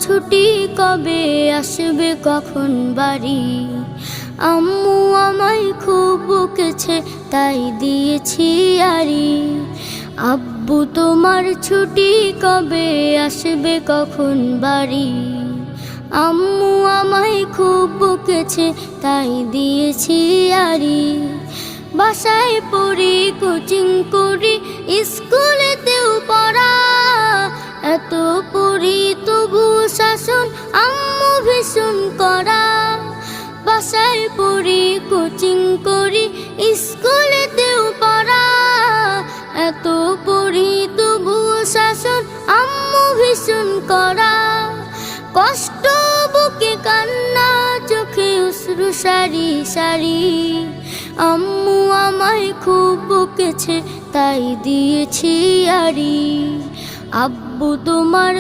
ছুটি কবে আসবে কখন বাড়ি? আম্মু আমায় খুব বকেছে তাই দিয়েছি আড়ি। আব্বু তোমার ছুটি কবে আসবে কখন বাড়ি? আম্মু আমায় খুব বকেছে তাই দিয়েছি আড়ি। বাসায় পড়ি, কোচিং করি, স্কুলেতেও পড়া, এত পড়ি তবু শাসন আম্মু ভীষণ করা। বাসায় পড়ি, কোচিং করি, স্কুলেতেও পড়া, এত পড়ি তবু শাসন আম্মু ভীষণ করা। কষ্ট বুকে কান্না, চোখে অশ্রু সারি সারি। আম্মু আমায় খুব বকেছে তাই দিয়েছি আড়ি। আব্বু তোমার